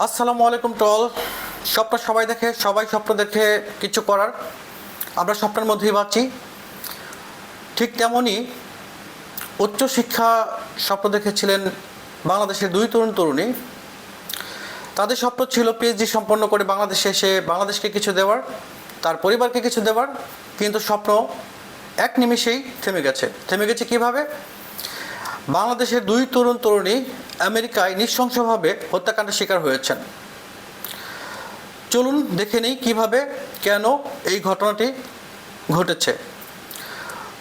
আসসালামু আলাইকুম টল। স্বপ্ন সবাই দেখে, সবাই স্বপ্ন দেখে কিছু করার। আমরা স্বপ্নের মধ্যেই বাঁচি। ঠিক তেমনই উচ্চশিক্ষা স্বপ্ন দেখেছিলেন বাংলাদেশের দুই তরুণী। তাদের স্বপ্ন ছিল পিএইচডি সম্পন্ন করে বাংলাদেশে এসে বাংলাদেশকে কিছু দেওয়ার, তার পরিবারকে কিছু দেওয়ার। কিন্তু স্বপ্ন এক নিমিষেই থেমে গেছে কিভাবে? বাংলাদেশের দুই তরুণী আমেরিকায় নৃশংসভাবে হত্যাকাণ্ডের শিকার হয়েছেন। চলুন দেখে নিই কীভাবে, কেন এই ঘটনাটি ঘটেছে।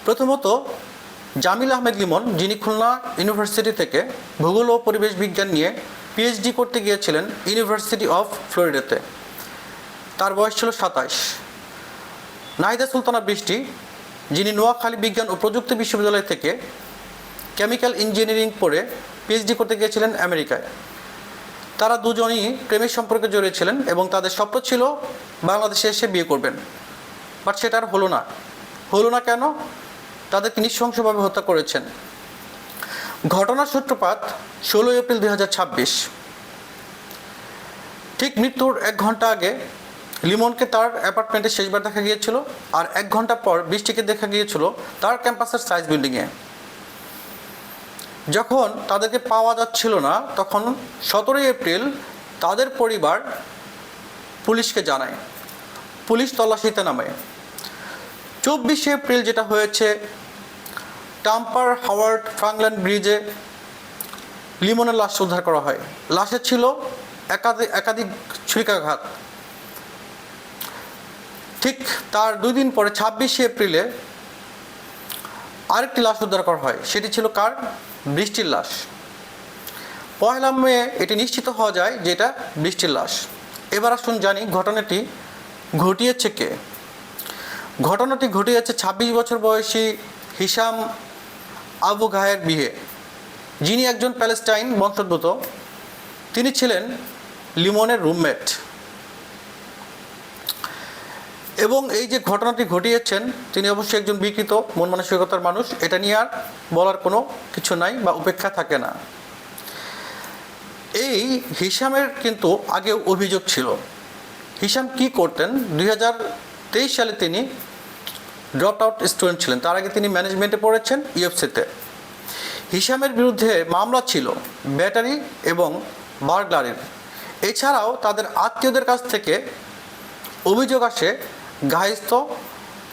প্রথমত, জামিল আহমেদ লিমন, যিনি খুলনা ইউনিভার্সিটি থেকে ভূগোল ও পরিবেশ বিজ্ঞান নিয়ে পিএইচডি করতে গিয়েছিলেন ইউনিভার্সিটি অফ ফ্লোরিডাতে। তার বয়স ছিল 27। নাহিদা সুলতানা বৃষ্টি, যিনি নোয়াখালী বিজ্ঞান ও প্রযুক্তি বিশ্ববিদ্যালয় থেকে কেমিক্যাল ইঞ্জিনিয়ারিং পড়ে পিএইচডি করতে গিয়েছিলেন আমেরিকায়। তারা দুজনই প্রেমের সম্পর্কে জড়িয়েছিলেন এবং তাদের স্বপ্ন ছিল বাংলাদেশে এসে বিয়ে করবেন। বাট সেটা আর হলো না কেন? তাদেরকে নৃশংসভাবে হত্যা করেছেন। ঘটনার সূত্রপাত 16 এপ্রিল 2026। ঠিক মৃত্যুর 1 ঘন্টা আগে লিমনকে তার অ্যাপার্টমেন্টে শেষবার দেখা গিয়েছিল, আর 1 ঘন্টা পর বৃষ্টিকে দেখা গিয়েছিল তার ক্যাম্পাসের সাইজ বিল্ডিংয়ে। যখন তাদেরকে পাওয়া যাচ্ছিল না, তখন 17 এপ্রিল তাদের পরিবার পুলিশকে জানায়। পুলিশ তল্লাশিতে নামে। 24 এপ্রিল যেটা হয়েছে, টাম্পার হাওয়ার্ড ফ্রাঙ্কল্যান্ড ব্রিজে লিমনের লাশ উদ্ধার করা হয়। লাশে ছিল একাধিক ছুরিকাঘাত। ঠিক তার 2 দিন পরে 26 এপ্রিলে আরেকটি লাশ উদ্ধার করা হয়। সেটি ছিল কার? বৃষ্টির লাশ। 1 মে এটি নিশ্চিত হওয়া যায় যে এটা বৃষ্টির লাশ। এবার আসুন জানি ঘটনাটি ঘটিয়েছে কে। ঘটনাটি ঘটিয়েছে 26 বছর বয়সী হিশাম আবু ঘায়ের বিয়ে, যিনি একজন প্যালেস্টাইন বংশোদ্ভূত। তিনি ছিলেন লিমনের রুমমেট এবং এই যে ঘটনাটি ঘটিয়েছেন, তিনি অবশ্যই একজন বিকৃত মন মানসিকতার মানুষ। এটা নিয়ে আর বলার কোনো কিছু নাই বা উপেক্ষা থাকে না। এই হিশামের কিন্তু আগেও অভিযোগ ছিল। হিশাম কি করতেন? 2023 সালে তিনি ড্রপ আউট স্টুডেন্ট ছিলেন। তার আগে তিনি ম্যানেজমেন্টে পড়েছেন ইউএফসিতে। হিশামের বিরুদ্ধে মামলা ছিল ব্যাটারি এবং বার্গলারির। এছাড়াও তাদের আত্মীয়দের কাছ থেকে অভিযোগ আসে গার্হস্থ্য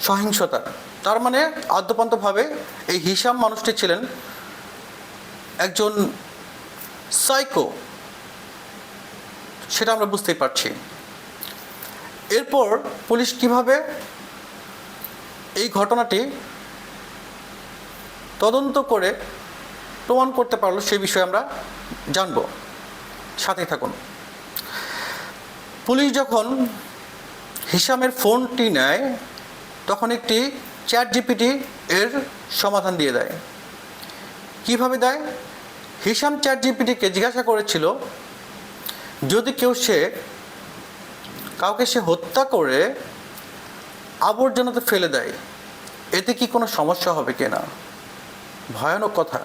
সহিংসতার। তার মানে আদ্যপান্তভাবে এই হিশাম মানুষটি ছিলেন একজন সাইকো, সেটা আমরা বুঝতেই পারছি। এরপর পুলিশ কিভাবে এই ঘটনাটি তদন্ত করে প্রমাণ করতে পারলো, সে বিষয়ে আমরা জানব। সাথেই থাকুন। পুলিশ যখন হিশামের ফোনটি নেয়, তখন একটি চ্যাট জিপিটি এর সমাধান দিয়ে দেয়। কিভাবে দেয়? হিশাম চ্যাট জিপিটিকে জিজ্ঞাসা করেছিল, যদি কাউকে সে হত্যা করে আবর্জনাতে ফেলে দেয়, এতে কি কোনো সমস্যা হবে কিনা? ভয়ানক কথা।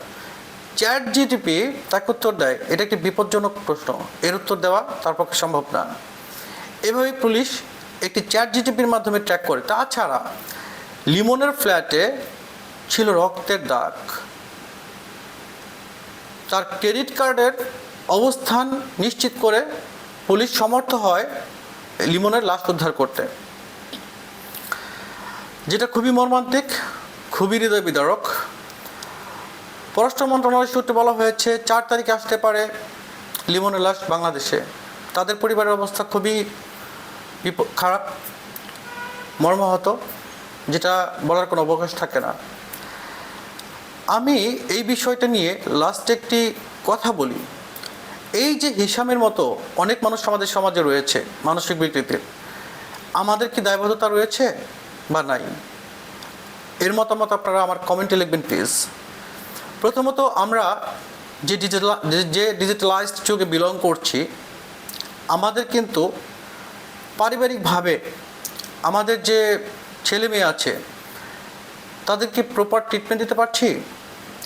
চ্যাট জিপিটি তাকে উত্তর দেয়, এটা একটি বিপজ্জনক প্রশ্ন, এর উত্তর দেওয়া তার পক্ষে সম্ভব না। এভাবেই পুলিশ একটি চ্যাট জিপিটির মাধ্যমে ট্র্যাক করে। তাছাড়া লিমনের ফ্ল্যাটে ছিল রক্তের দাগ। তার ক্রেডিট কার্ডের অবস্থান নিশ্চিত করে পুলিশ সমর্থ হয় লিমনের লাশ উদ্ধার করতে, যেটা খুবই মর্মান্তিক, খুবই হৃদয় বিদারক। পররাষ্ট্র মন্ত্রণালয় সূত্রে বলা হয়েছে 4 তারিখে আসতে পারে লিমনের লাশ বাংলাদেশে। তাদের পরিবারের অবস্থা খুবই খারাপ, মর্মাহত, যেটা বলার কোনো অবকাশ থাকে না। আমি এই বিষয়টা নিয়ে লাস্টে একটি কথা বলি। এই যে হিশামের মতো অনেক মানুষ আমাদের সমাজে রয়েছে মানসিক বিকৃতির, আমাদের কি দায়বদ্ধতা রয়েছে বা নাই? এর মতামত আপনারা আমার কমেন্টে লিখবেন প্লিজ। প্রথমত, আমরা যে ডিজিটালাইজড যুগে বিলং করছি, আমাদের কিন্তু পারিবারিকভাবে আমাদের যে ছেলে মেয়ে আছে তাদেরকে প্রপার ট্রিটমেন্ট দিতে পারছি?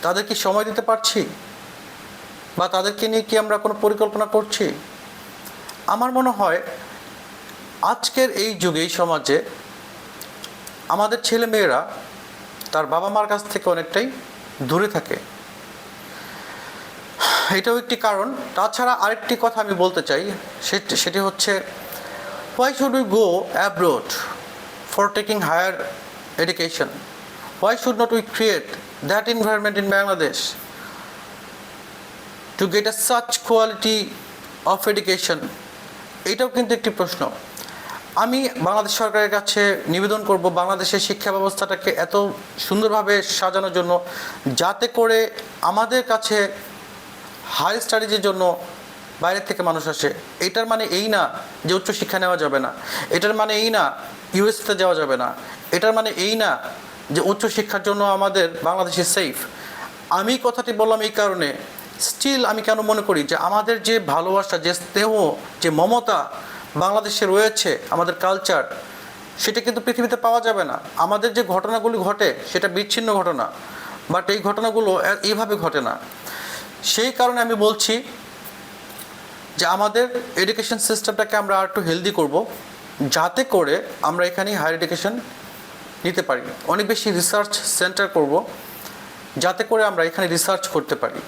তাদেরকে সময় দিতে পারছি? বা তাদেরকে নিয়ে কি আমরা কোনো পরিকল্পনা করছি? আমার মনে হয় আজকের এই যুগে এই সমাজে আমাদের ছেলেমেয়েরা তার বাবা মার কাছ থেকে অনেকটাই দূরে থাকে, এটাও একটি কারণ। তাছাড়া আরেকটি কথা আমি বলতে চাই, সেটি হচ্ছে, why should we go abroad for taking higher education? Why should not we create that environment in Bangladesh to get a such quality of education? এটাও কিন্তু একটি প্রশ্ন। আমি বাংলাদেশ সরকারের কাছে নিবেদন করব বাংলাদেশের শিক্ষা ব্যবস্থাটাকে এত সুন্দরভাবে সাজানোর জন্য, যাতে করে আমাদের কাছে হাই স্টাডিজের জন্য বাইরের থেকে মানুষ আসে। এটার মানে এই না যে উচ্চশিক্ষা নেওয়া যাবে না, এটার মানে এই না ইউএসতে যাওয়া যাবে না, এটার মানে এই না যে উচ্চশিক্ষার জন্য আমাদের বাংলাদেশে সেফ। আমি কথাটি বললাম এই কারণে, স্টিল আমি কেন মনে করি যে আমাদের যে ভালোবাসা, যে স্নেহ, যে মমতা বাংলাদেশে রয়েছে, আমাদের কালচার, সেটা কিন্তু পৃথিবীতে পাওয়া যাবে না। আমাদের যে ঘটনাগুলি ঘটে সেটা বিচ্ছিন্ন ঘটনা, বাট এই ঘটনাগুলো এইভাবে ঘটে না। সেই কারণে আমি বলছি যে আমাদের এডুকেশন সিস্টেমটাকে আমরা আর একটু হেলদি করব, যাতে করে আমরা এখানে হায়ার এডুকেশন নিতে পারি। অনেক বেশি রিসার্চ সেন্টার করব, যাতে করে আমরা এখানে রিসার্চ করতে পারি।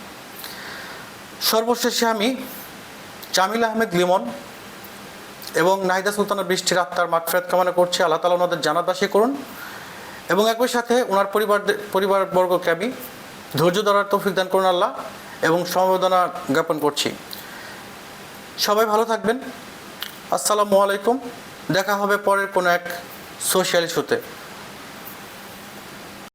সর্বশেষে আমি জামিল আহমেদ লিমন এবং নাহিদা সুলতানা বৃষ্টির আত্মার মাগফিরাত কামনা করছি। আল্লাহ তাআলা ওনাদের জান্নাতবাসী করুন, এবং একই সাথে ওনার পরিবারবর্গকে আমি ধৈর্য ধরার তৌফিক দান করুন আল্লাহ, এবং সমবেদনা জ্ঞাপন করছি। সবাই ভালো থাকবেন। আসসালামু আলাইকুম। দেখা হবে পরের কোনো এক সোশ্যাল ইস্যুতে।